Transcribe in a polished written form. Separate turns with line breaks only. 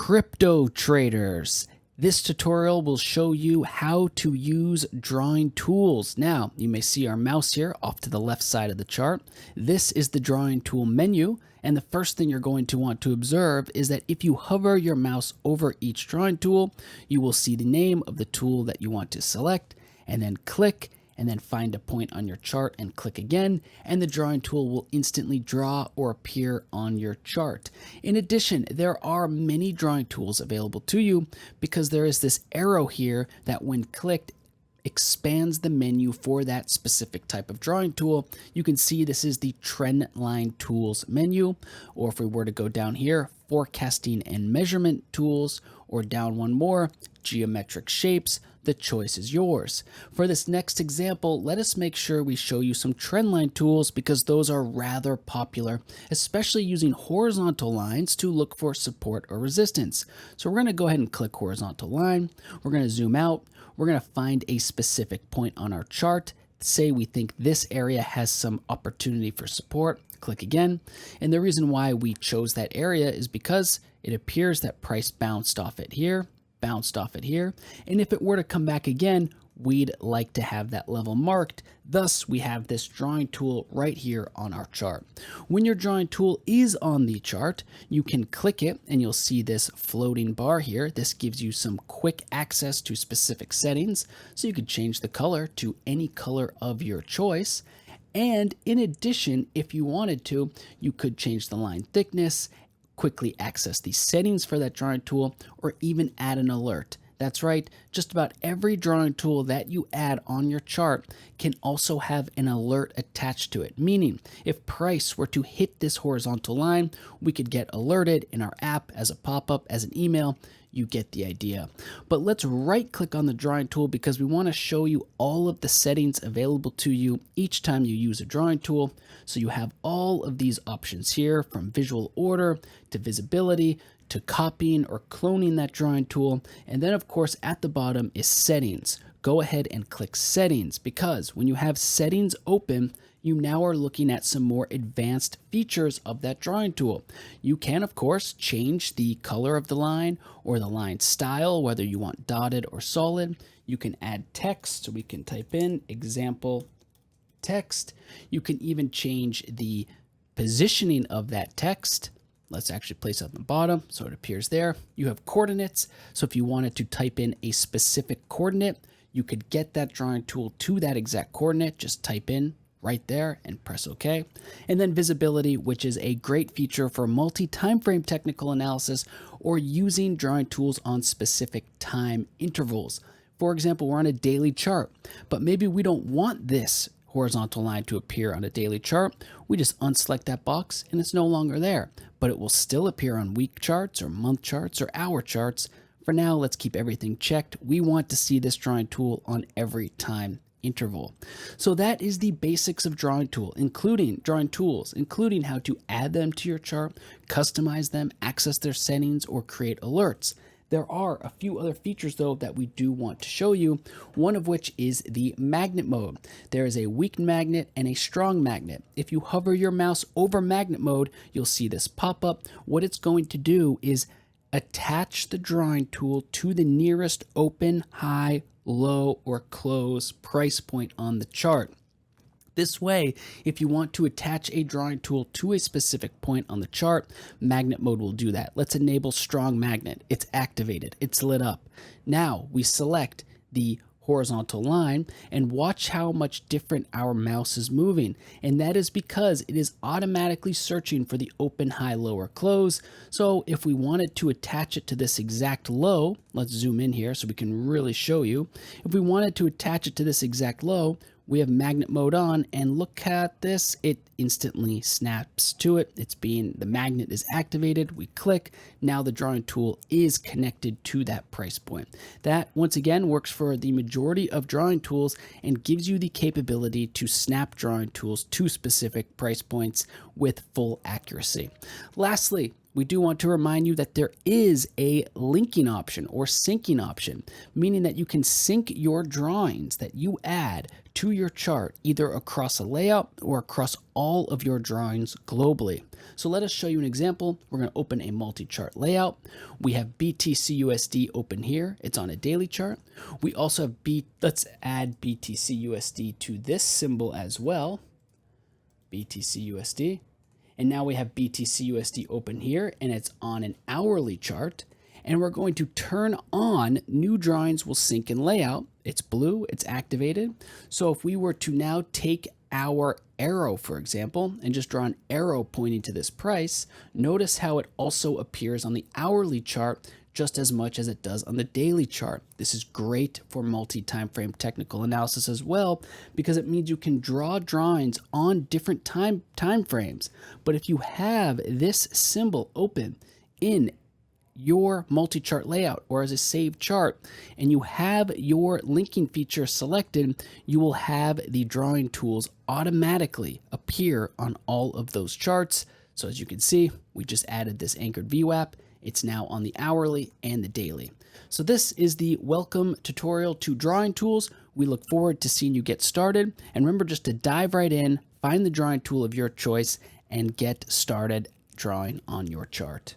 Crypto traders. This tutorial will show you how to use drawing tools. Now, you may see our mouse here off to the left side of the chart. This is the drawing tool menu, and the first thing you're going to want to observe is that if you hover your mouse over each drawing tool, you will see the name of the tool that you want to select, and then click, and then find a point on your chart and click again, and the drawing tool will instantly draw or appear on your chart. In addition, there are many drawing tools available to you because there is this arrow here that when clicked expands the menu for that specific type of drawing tool. You can see this is the trend line tools menu, or if we were to go down here, forecasting and measurement tools, or down one more, geometric shapes. The choice is yours. For this next example, let us make sure we show you some trendline tools because those are rather popular, especially using horizontal lines to look for support or resistance. So we're going to go ahead and click horizontal line. We're going to zoom out. We're going to find a specific point on our chart. Say we think this area has some opportunity for support. Click again. And the reason why we chose that area is because it appears that price bounced off it here. And if it were to come back again, we'd like to have that level marked. Thus, we have this drawing tool right here on our chart. When your drawing tool is on the chart, you can click it and you'll see this floating bar here. This gives you some quick access to specific settings. So you could change the color to any color of your choice. And in addition, if you wanted to, you could change the line thickness, quickly access the settings for that drawing tool, or even add an alert. That's right, just about every drawing tool that you add on your chart can also have an alert attached to it, meaning if price were to hit this horizontal line, we could get alerted in our app as a pop-up, as an email. You get the idea. But let's right click on the drawing tool because we want to show you all of the settings available to you each time you use a drawing tool. So you have all of these options here, from visual order to visibility to copying or cloning that drawing tool. And then of course at the bottom is settings. Go ahead and click settings because when you have settings open, you now are looking at some more advanced features of that drawing tool. You can, of course, change the color of the line or the line style, whether you want dotted or solid. You can add text, so we can type in example text. You can even change the positioning of that text. Let's actually place it on the bottom so it appears there. You have coordinates, so if you wanted to type in a specific coordinate, you could get that drawing tool to that exact coordinate. Just type in right there and press OK. And then visibility, which is a great feature for multi-timeframe technical analysis or using drawing tools on specific time intervals. For example, we're on a daily chart, but maybe we don't want this horizontal line to appear on a daily chart. We just unselect that box and it's no longer there, but it will still appear on week charts or month charts or hour charts. For now, let's keep everything checked. We want to see this drawing tool on every time interval. So that is the basics of drawing tools, including how to add them to your chart, customize them, access their settings, or create alerts. There are a few other features though that we do want to show you, one of which is the magnet mode. There is a weak magnet and a strong magnet. If you hover your mouse over magnet mode, you'll see this pop up. What it's going to do is attach the drawing tool to the nearest open, high, low, or close price point on the chart. This way, if you want to attach a drawing tool to a specific point on the chart, magnet mode will do that. Let's enable strong magnet. It's activated. It's lit up. Now we select the horizontal line and watch how much different our mouse is moving. And that is because it is automatically searching for the open, high, low, or close. So if we wanted to attach it to this exact low, let's zoom in here so we can really show you. If we wanted to attach it to this exact low, we have magnet mode on, and look at this, it instantly snaps to it. The magnet is activated. We click. Now the drawing tool is connected to that price point. That once again works for the majority of drawing tools and gives you the capability to snap drawing tools to specific price points with full accuracy. Lastly, we do want to remind you that there is a linking option or syncing option, meaning that you can sync your drawings that you add to your chart either across a layout or across all of your drawings globally. So let us show you an example. We're going to open a multi-chart layout. We have BTCUSD open here. It's on a daily chart. We also have let's add BTCUSD to this symbol as well. BTCUSD. And now we have BTCUSD open here, and it's on an hourly chart. And we're going to turn on new drawings will sync and layout. It's blue, it's activated. So if we were to now take our arrow, for example, and just draw an arrow pointing to this price, notice how it also appears on the hourly chart just as much as it does on the daily chart. This is great for multi-time frame technical analysis as well, because it means you can draw drawings on different time frames. But if you have this symbol open in your multi-chart layout or as a saved chart, and you have your linking feature selected, you will have the drawing tools automatically appear on all of those charts. So as you can see, we just added this anchored VWAP. It's now on the hourly and the daily. So this is the welcome tutorial to drawing tools. We look forward to seeing you get started. And remember just to dive right in, find the drawing tool of your choice, and get started drawing on your chart.